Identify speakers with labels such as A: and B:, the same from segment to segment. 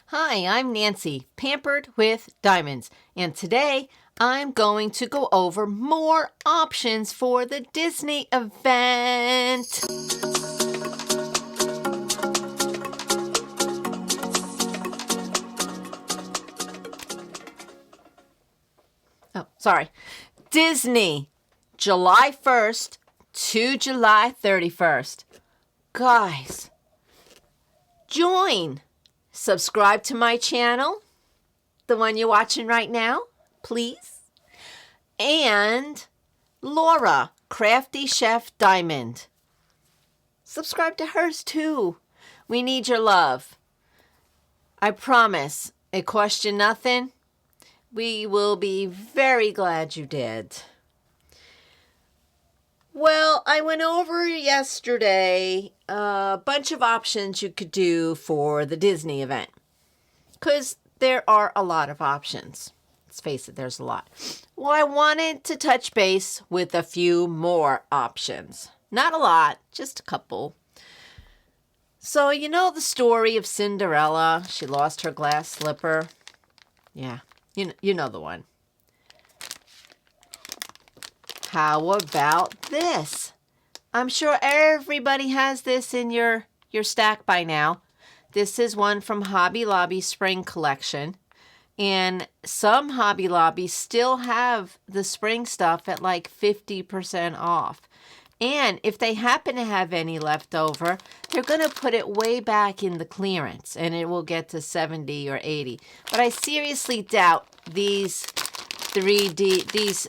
A: Hi, I'm Nancy, Pampered with Diamonds, and today I'm going to go over more options for the Disney event. Oh, sorry. Disney, July 1st to July 31st. Guys, join. Subscribe to my channel, the one you're watching right now, please. And Laura, Crafty Chef Diamond. Subscribe to hers too. We need your love. I promise, it costs you nothing. We will be very glad you did. Well, I went over yesterday a bunch of options you could do for the Disney event. Because there are a lot of options. Let's face it, there's a lot. Well, I wanted to touch base with a few more options. Not a lot, just a couple. So, you know the story of Cinderella? She lost her glass slipper. Yeah, you know the one. How about this? I'm sure everybody has this in your stack by now. This is one from Hobby Lobby Spring Collection. And some Hobby Lobbies still have the spring stuff at like 50% off. And if they happen to have any left over, they're going to put it way back in the clearance. And it will get to 70 or 80. But I seriously doubt these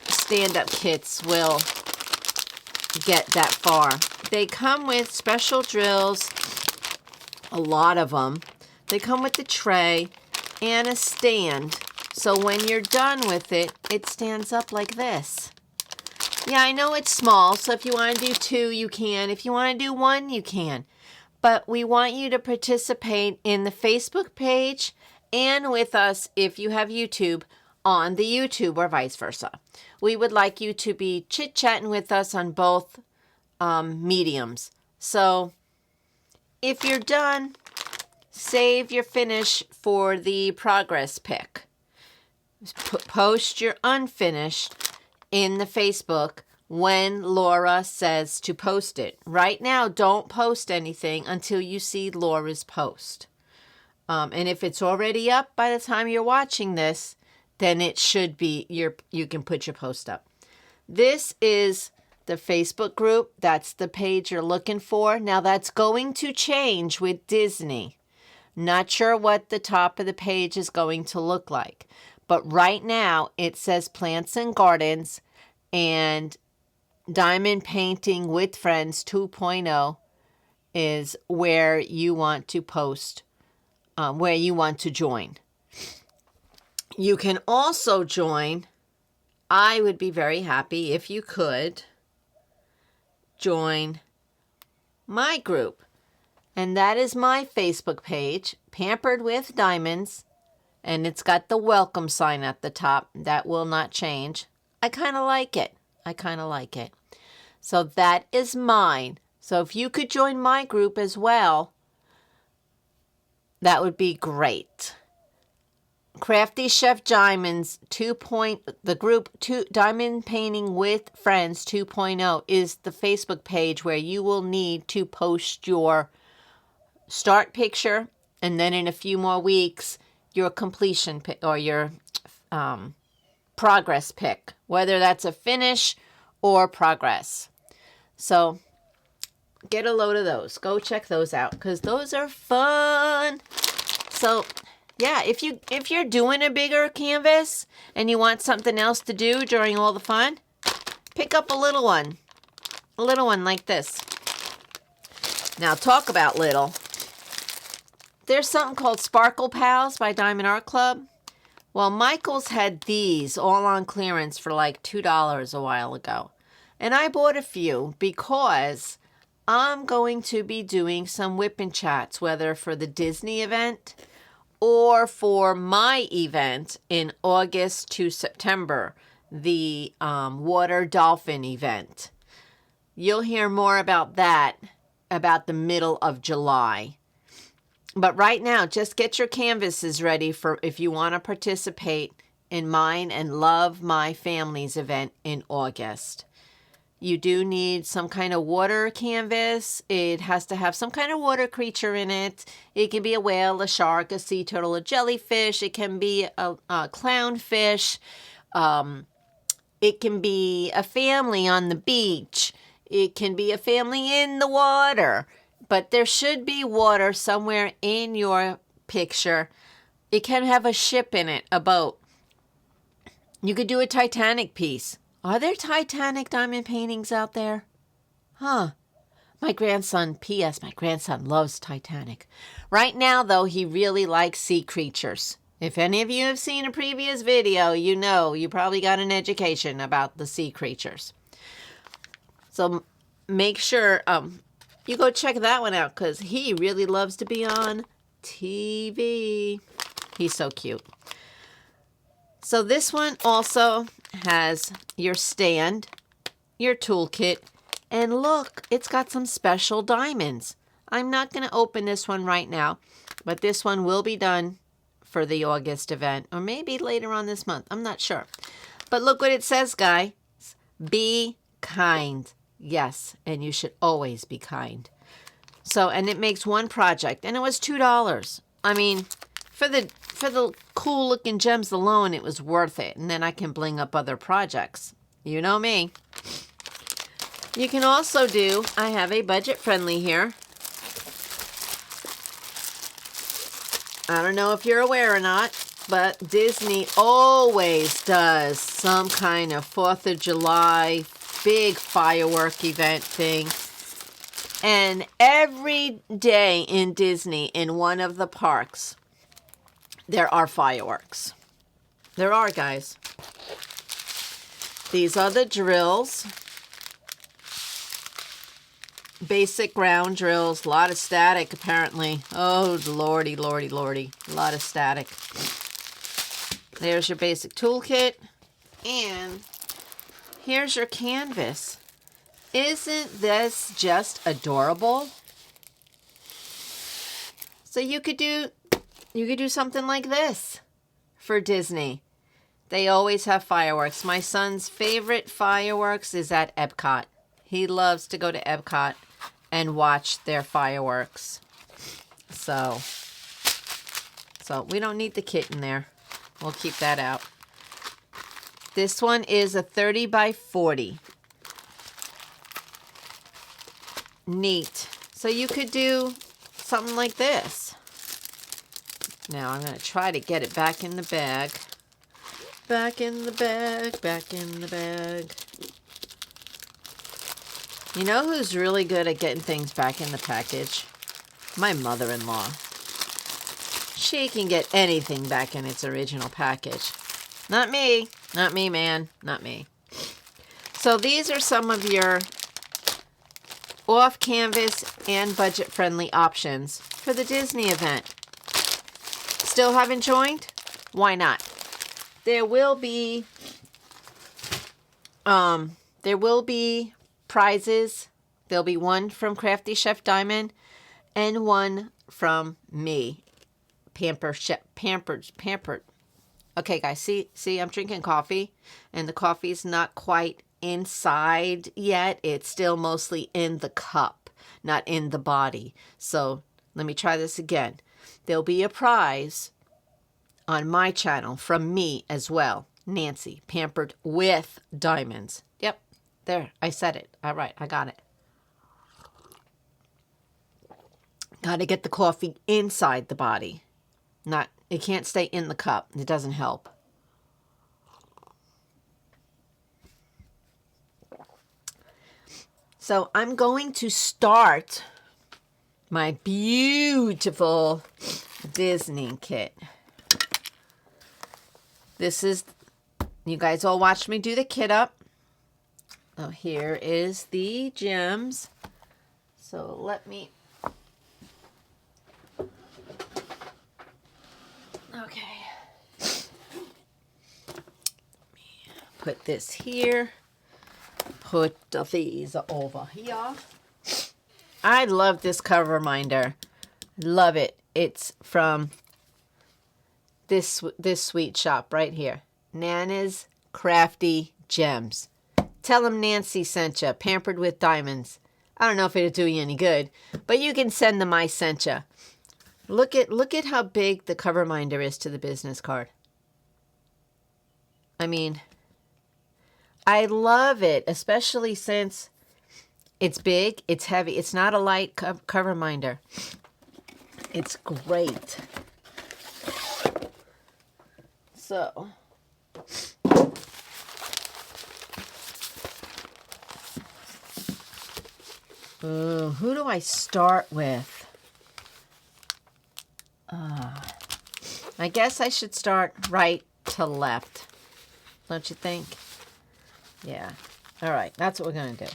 A: stand-up kits will get that far. They come with special drills, a lot of them. They come with the tray and a stand. So when you're done with it, it stands up like this. Yeah, I know it's small, so if you want to do two, you can. If you want to do one, you can. But we want you to participate in the Facebook page and with us, if you have YouTube, on the YouTube or vice versa. We would like you to be chit-chatting with us on both mediums. So if you're done, save your finish for the progress pic. Post your unfinished in the Facebook when Laura says to post it. Right now, don't post anything until you see Laura's post. And if it's already up by the time you're watching this, then it should be, you can put your post up. This is the Facebook group. That's the page you're looking for. Now that's going to change with Disney. Not sure what the top of the page is going to look like. But right now it says Plants and Gardens and Diamond Painting with Friends 2.0 is where you want to post, where you want to join. You can also join. I would be very happy if you could join my group. And that is my Facebook page, Pampered with Diamonds. And it's got the welcome sign at the top. That will not change. I kind of like it. So that is mine. So if you could join my group as well, that would be great. Crafty Chef Diamonds the group Diamond Painting with Friends 2.0 is the Facebook page where you will need to post your start picture and then in a few more weeks your completion or your progress pic, whether that's a finish or progress. So get a load of those. Go check those out because those are fun. So yeah, if you're doing a bigger canvas and you want something else to do during all the fun, pick up a little one like this. Now talk about little. There's something called Sparkle Pals by Diamond Art Club. Well, Michael's had these all on clearance for like $2 a while ago. And I bought a few because I'm going to be doing some whip and chats, whether for the Disney event or for my event in August to September, the water dolphin event. You'll hear more about that about the middle of July. But right now, just get your canvases ready for if you want to participate in mine and Love My Family's event in August. You do need some kind of water canvas. It has to have some kind of water creature in it. It can be a whale, a shark, a sea turtle, a jellyfish. It can be a clownfish. It can be a family on the beach. It can be a family in the water. But there should be water somewhere in your picture. It can have a ship in it, a boat. You could do a Titanic piece. Are there Titanic diamond paintings out there? Huh. My grandson, P.S., my grandson loves Titanic. Right now, though, he really likes sea creatures. If any of you have seen a previous video, you know you probably got an education about the sea creatures. So make sure you go check that one out because he really loves to be on TV. He's so cute. So this one also has your stand, your toolkit, and look, it's got some special diamonds. I'm not going to open this one right now, but this one will be done for the August event, or maybe later on this month. I'm not sure. But look what it says, guys. Be kind. Yes, and you should always be kind. So, and it makes one project, and it was $2. I mean, for the cool looking gems alone, it was worth it. And then I can bling up other projects. You know me. You can also do, I have a budget friendly here. I don't know if you're aware or not, but Disney always does some kind of 4th of July big firework event thing. And every day in Disney, in one of the parks, there are fireworks. There are, guys. These are the drills. Basic ground drills. A lot of static, apparently. Oh, lordy, lordy, lordy. A lot of static. There's your basic toolkit. And here's your canvas. Isn't this just adorable? So you could do something like this for Disney. They always have fireworks. My son's favorite fireworks is at Epcot. He loves to go to Epcot and watch their fireworks. So we don't need the kit in there. We'll keep that out. This one is a 30 by 40. Neat. So you could do something like this. Now I'm going to try to get it back in the bag. Back in the bag, back in the bag. You know who's really good at getting things back in the package? My mother-in-law. She can get anything back in its original package. Not me. Not me, man. Not me. So these are some of your off-canvas and budget-friendly options for the Disney event. Still haven't joined? Why not? There will be prizes. There'll be one from Crafty Chef Diamond and one from me, Pampered. Okay, guys, see, I'm drinking coffee, and the coffee's not quite inside yet. It's still mostly in the cup, not in the body. So let me try this again. There'll be a prize on my channel from me as well. Nancy, Pampered with diamonds. Yep, there, I said it. All right, I got it. Got to get the coffee inside the body. It can't stay in the cup. It doesn't help. So I'm going to start my beautiful Disney kit. This is, you guys all watched me do the kit up. Oh, here is the gems. So let me, okay. Put this here. Put these over here. I love this cover reminder. Love it. It's from this sweet shop right here. Nana's Crafty Gems. Tell them Nancy sent you. Pampered with diamonds. I don't know if it'll do you any good, but you can send them I sent you. Look at how big the cover minder is to the business card. I mean, I love it, especially since it's big, it's heavy. It's not a light cover minder. It's great. So, who do I start with? I guess I should start right to left. Don't you think? Yeah. All right. That's what we're going to do.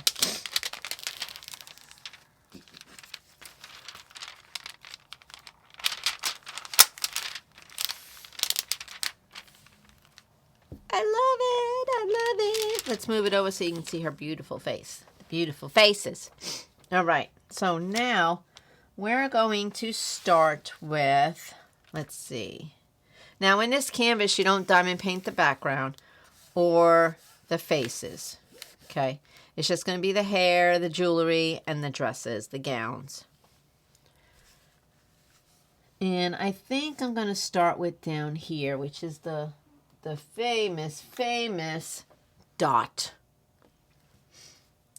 A: I love it. I love it. Let's move it over so you can see her beautiful face. Beautiful faces. All right. So now we're going to start with, let's see. Now in this canvas, you don't diamond paint the background or the faces. Okay. It's just going to be the hair, the jewelry, and the dresses, the gowns. And I think I'm going to start with down here, which is the famous dot.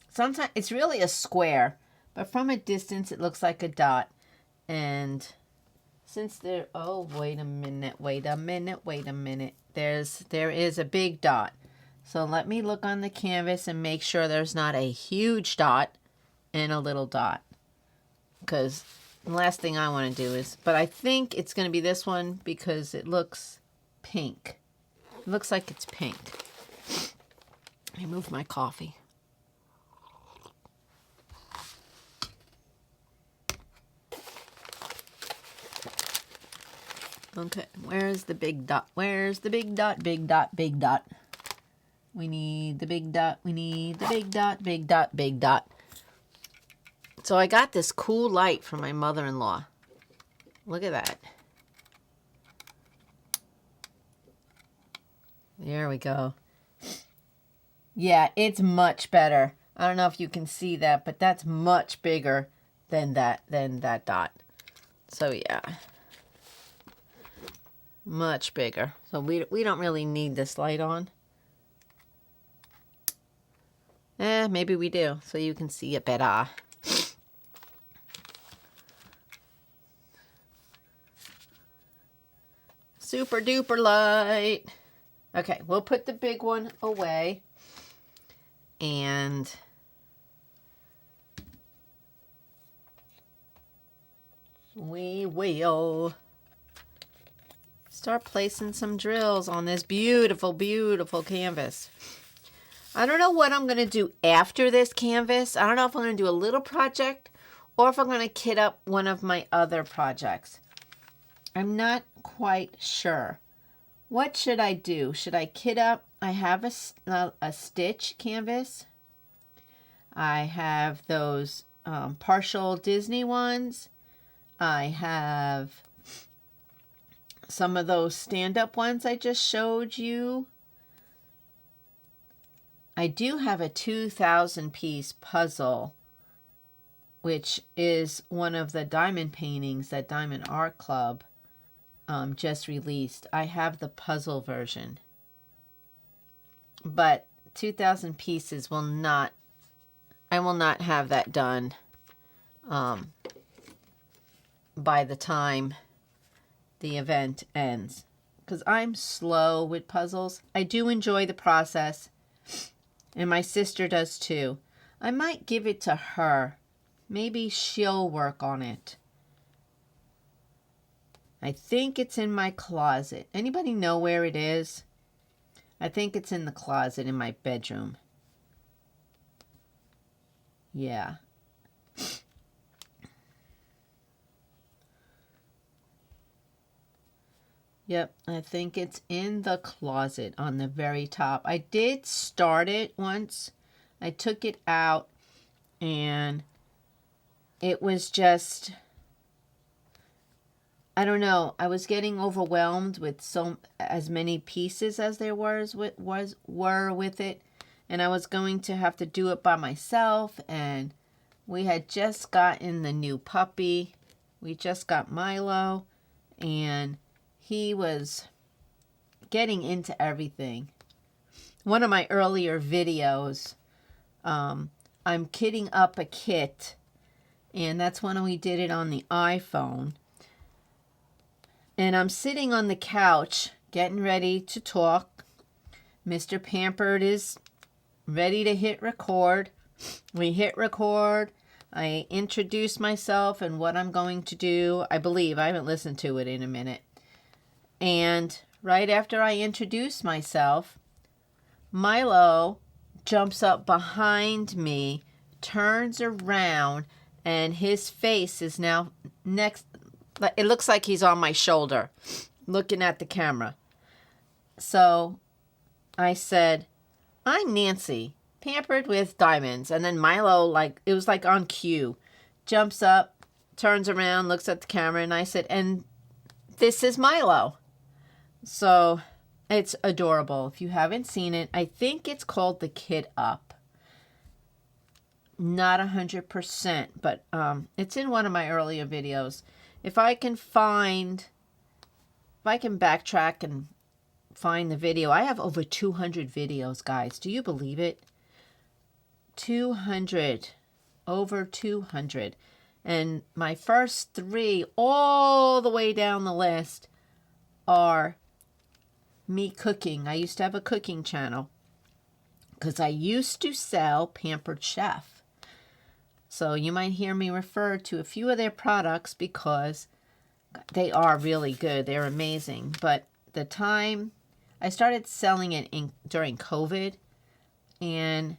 A: Sometimes it's really a square, but from a distance it looks like a dot. And since there, oh, wait a minute. There is a big dot. So let me look on the canvas and make sure there's not a huge dot and a little dot. Because the last thing I want to do is, but I think it's going to be this one because it looks pink. It looks like it's pink. Let me move my coffee. Okay, where's the big dot? Where's the big dot? Big dot, big dot. We need the big dot. We need the big dot, big dot, big dot. So I got this cool light from my mother-in-law. Look at that. There we go. Yeah, it's much better. I don't know if you can see that, but that's much bigger than that dot. So yeah. Much bigger. So we don't really need this light on. Maybe we do, so you can see it better. Super duper light. Okay, we'll put the big one away. And we will start placing some drills on this beautiful, beautiful canvas. I don't know what I'm going to do after this canvas. I don't know if I'm going to do a little project or if I'm going to kit up one of my other projects. I'm not quite sure. What should I do? Should I kit up? I have a stitch canvas. I have those partial Disney ones. I have some of those stand-up ones I just showed you. I do have a 2,000 piece puzzle, which is one of the diamond paintings that Diamond Art Club just released. I have the puzzle version. But 2,000 pieces will not, I will not have that done by the time the event ends. Because I'm slow with puzzles. I do enjoy the process. And my sister does too. I might give it to her. Maybe she'll work on it. I think it's in my closet. Anybody know where it is? I think it's in the closet in my bedroom. Yeah. Yep, I think it's in the closet on the very top. I did start it once. I took it out and it was just I don't know. I was getting overwhelmed with as many pieces as there were with it, and I was going to have to do it by myself. And we had just gotten the new puppy. We just got Milo, and he was getting into everything. One of my earlier videos, I'm kitting up a kit, and that's when we did it on the iPhone. And I'm sitting on the couch getting ready to talk. Mr. Pampered is ready to hit record. We hit record. I introduce myself and what I'm going to do. I believe. I haven't listened to it in a minute. And right after I introduce myself, Milo jumps up behind me, turns around, and his face is now next. It looks like he's on my shoulder, looking at the camera. So I said, I'm Nancy, Pampered with Diamonds. And then Milo, like, it was like on cue, jumps up, turns around, looks at the camera, and I said, and this is Milo. So it's adorable. If you haven't seen it, I think it's called The Kid Up. Not 100%, but it's in one of my earlier videos. If I can backtrack and find the video, I have over 200 videos, guys. Do you believe it? 200. Over 200. And my first 3, all the way down the list, are me cooking. I used to have a cooking channel because I used to sell Pampered Chef. So you might hear me refer to a few of their products because they are really good. They're amazing. But the time I started selling it during COVID, and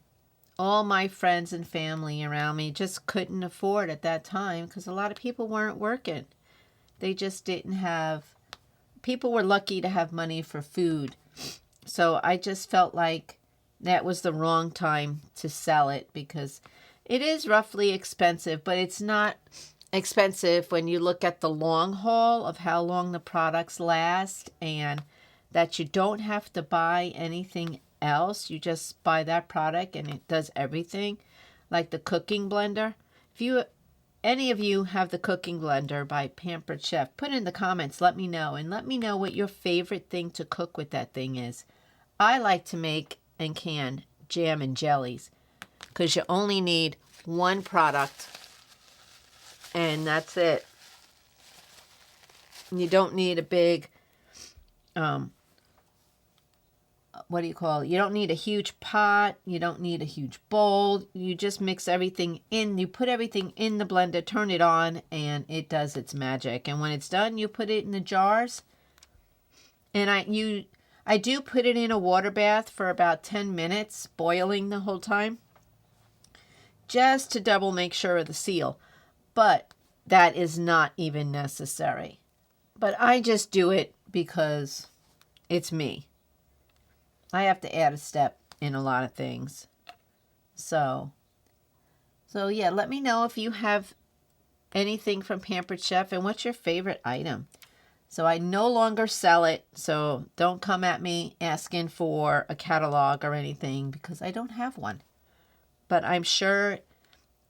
A: all my friends and family around me just couldn't afford at that time because a lot of people weren't working. They just didn't have, people were lucky to have money for food. So I just felt like that was the wrong time to sell it because it is roughly expensive, but it's not expensive when you look at the long haul of how long the products last and that you don't have to buy anything else. You just buy that product and it does everything, like the cooking blender. If any of you have the cooking blender by Pampered Chef, put in the comments, let me know, and let me know what your favorite thing to cook with that thing is. I like to make and can jam and jellies because you only need one product and that's it. You don't need a big what do you call it? You don't need a huge pot. You don't need a huge bowl. You just mix everything in. You put everything in the blender, turn it on, and it does its magic. And when it's done, you put it in the jars. And I do put it in a water bath for about 10 minutes, boiling the whole time, just to double make sure of the seal. But that is not even necessary. But I just do it because it's me. I have to add a step in a lot of things. So yeah, let me know if you have anything from Pampered Chef and what's your favorite item. So I no longer sell it, so don't come at me asking for a catalog or anything because I don't have one. But I'm sure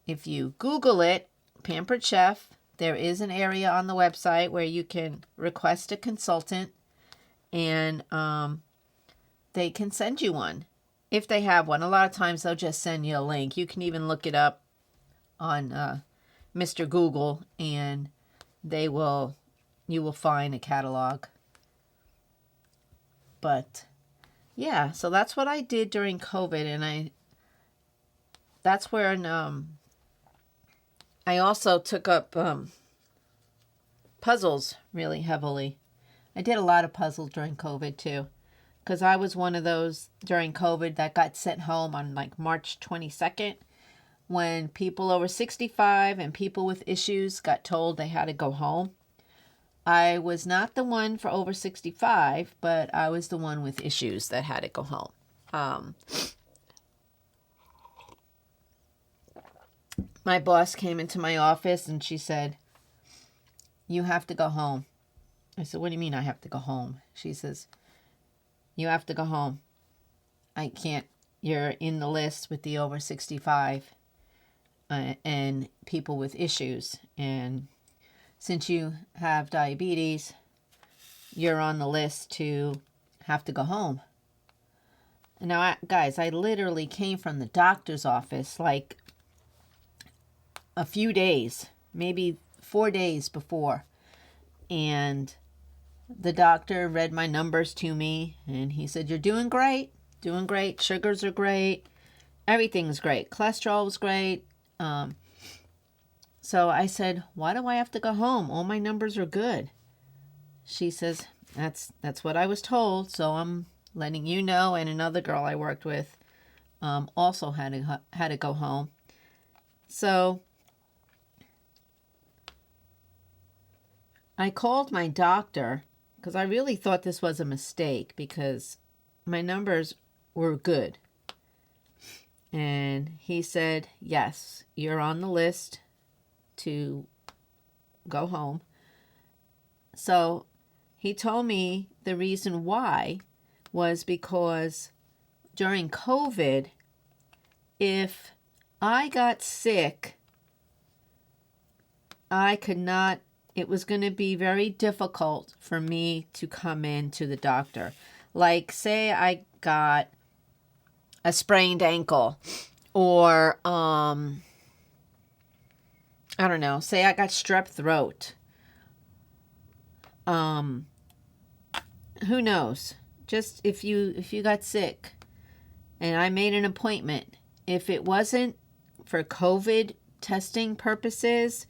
A: if you Google it, Pampered Chef, there is an area on the website where you can request a consultant and they can send you one if they have one. A lot of times they'll just send you a link. You can even look it up on Mr. Google and you will find a catalog. But yeah, so that's what I did during COVID, and that's where I also took up puzzles really heavily. I did a lot of puzzles during COVID too, because I was one of those during COVID that got sent home on like March 22nd when people over 65 and people with issues got told they had to go home. I was not the one for over 65, but I was the one with issues that had to go home. My boss came into my office and she said, "You have to go home." I said, what do you mean I have to go home? She says, you have to go home. I can't. You're in the list with the over 65 and people with issues. And since you have diabetes, you're on the list to have to go home. Now, guys, I literally came from the doctor's office like a few days, maybe 4 days before. And the doctor read my numbers to me, and he said, you're doing great, doing great. Sugars are great. Everything's great. Cholesterol was great. So I said, why do I have to go home? All my numbers are good. She says, that's what I was told, so I'm letting you know. And another girl I worked with also had to go home. So I called my doctor because I really thought this was a mistake because my numbers were good. And he said, yes, you're on the list to go home. So he told me the reason why was because during COVID, if I got sick, I could not, it was going to be very difficult for me to come in to the doctor. Like, say I got a sprained ankle, or, I don't know, say I got strep throat. Who knows? Just if you got sick and I made an appointment, if it wasn't for COVID testing purposes,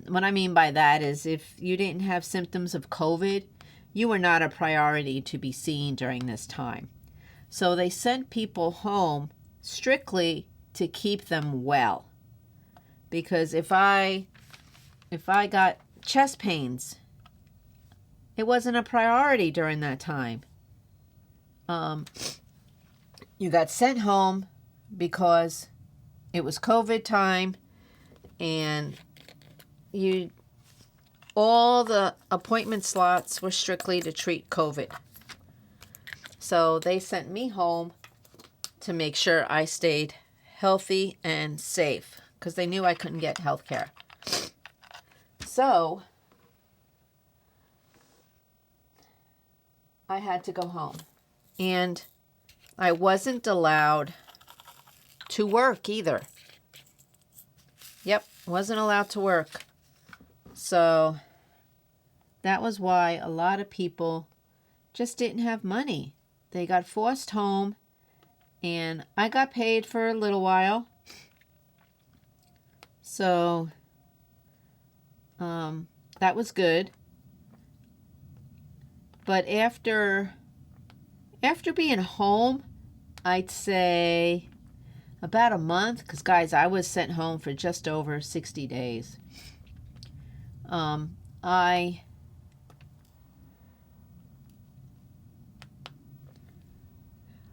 A: what I mean by that is if you didn't have symptoms of COVID, you were not a priority to be seen during this time. So they sent people home strictly to keep them well. Because if I got chest pains, it wasn't a priority during that time. You got sent home because it was COVID time, and all the appointment slots were strictly to treat COVID. So they sent me home to make sure I stayed healthy and safe because they knew I couldn't get health care. So I had to go home. And I wasn't allowed to work either. Yep, wasn't allowed to work. So that was why a lot of people just didn't have money. They got forced home, and I got paid for a little while. So that was good. But after being home, I'd say about a month, because guys, I was sent home for just over 60 days.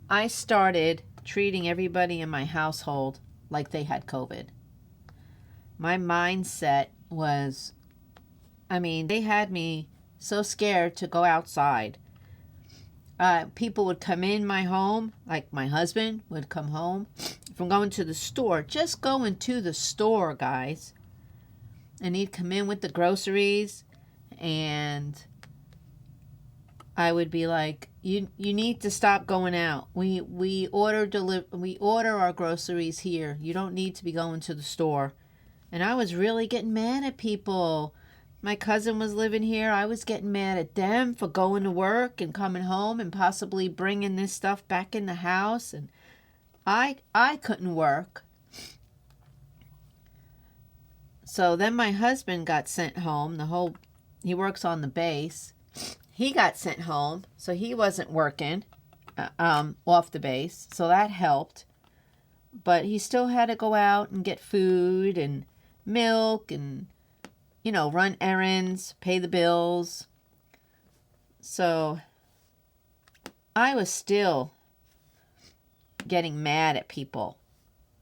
A: I started treating everybody in my household like they had COVID. My mindset was, they had me so scared to go outside. People would come in my home, like my husband would come home from going to the store, just going to the store, guys. And he'd come in with the groceries, and I would be like, you need to stop going out. We order our groceries here. You don't need to be going to the store. And I was really getting mad at people. My cousin was living here. I was getting mad at them for going to work and coming home and possibly bringing this stuff back in the house. And I couldn't work. So then my husband got sent home. He works on the base. He got sent home, so he wasn't working off the base. So that helped. But he still had to go out and get food and milk and run errands, pay the bills. So I was still getting mad at people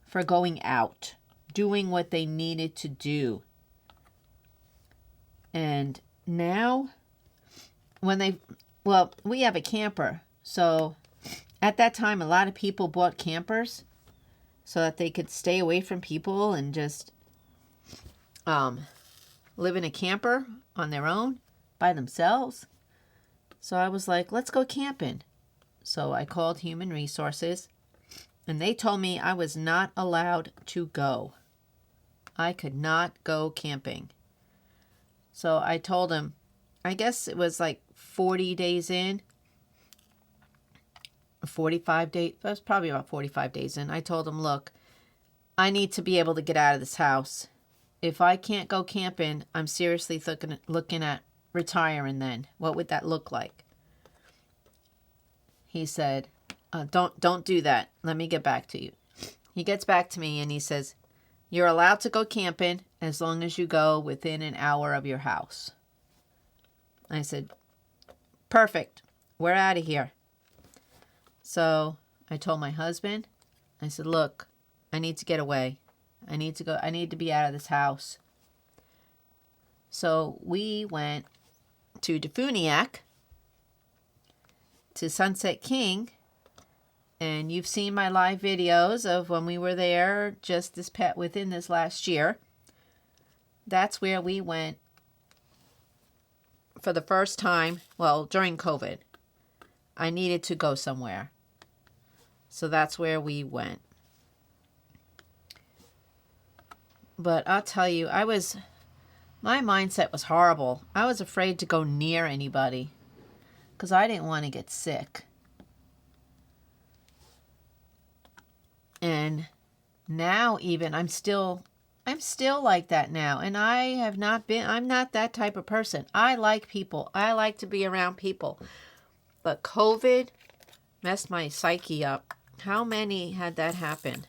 A: for going out, doing what they needed to do. And now well, we have a camper. So at that time, a lot of people bought campers so that they could stay away from people and just live in a camper on their own by themselves. So I was like, let's go camping. So I called Human Resources, and they told me I was not allowed to go. I could not go camping. So I told them, I guess it was like 40 days in, 45 days, that was probably about 45 days in. I told them, look, I need to be able to get out of this house. If I can't go camping, I'm seriously looking at retiring then. What would that look like? He said, don't do that. Let me get back to you. He gets back to me and he says, you're allowed to go camping as long as you go within an hour of your house. I said, perfect. We're out of here. So I told my husband, I said, look, I need to get away. I need to go. I need to be out of this house. So we went to Defuniak, to Sunset King, and you've seen my live videos of when we were there just within this last year. That's where we went for the first time. Well, during COVID, I needed to go somewhere. So that's where we went. But I'll tell you, my mindset was horrible. I was afraid to go near anybody because I didn't want to get sick. And now even I'm still like that now. And I'm not that type of person. I like people. I like to be around people. But COVID messed my psyche up. How many had that happen?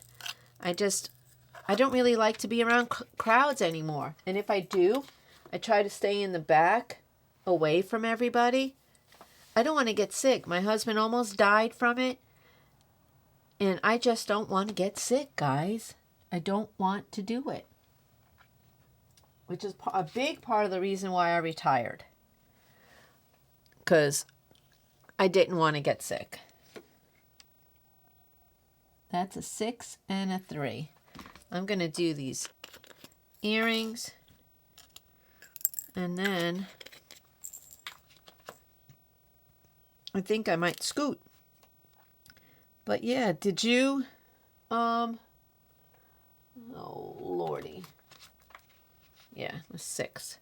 A: I don't really like to be around crowds anymore. And if I do, I try to stay in the back, away from everybody. I don't want to get sick. My husband almost died from it. And I just don't want to get sick, guys. I don't want to do it. Which is a big part of the reason why I retired. Because I didn't want to get sick. That's a 6 and a 3. I'm going to do these earrings. And then I think I might scoot. But yeah, did you, oh lordy. Yeah, it was 6.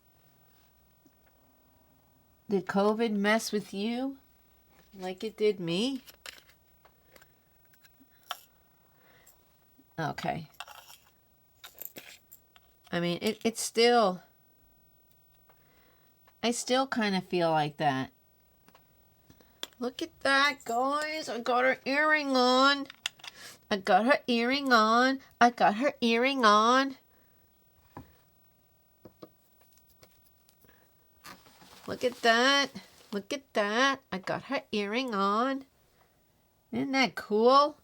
A: Did COVID mess with you like it did me? Okay. I mean, it's still, I still kind of feel like that. Look at that, guys. I got her earring on. I got her earring on. I got her earring on. Look at that. Look at that. I got her earring on. Isn't that cool?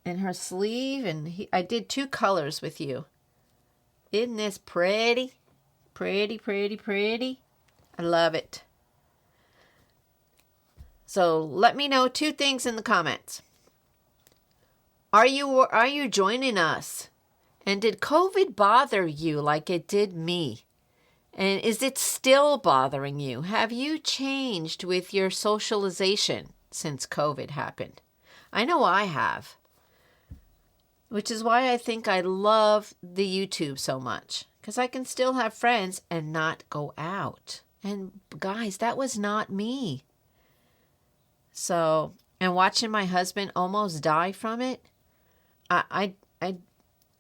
A: And her sleeve. And I did 2 colors with you. Isn't this pretty? Pretty, pretty, pretty. I love it. So let me know 2 things in the comments. Are you joining us? And did COVID bother you like it did me? And is it still bothering you? Have you changed with your socialization since COVID happened? I know I have. Which is why I think I love the YouTube so much. Because I can still have friends and not go out. And guys, that was not me. So, and watching my husband almost die from it, I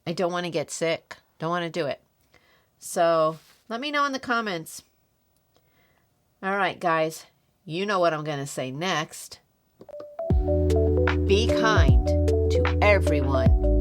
A: don't want to get sick. Don't want to do it. So, let me know in the comments. All right, guys. You know what I'm going to say next. Be kind to everyone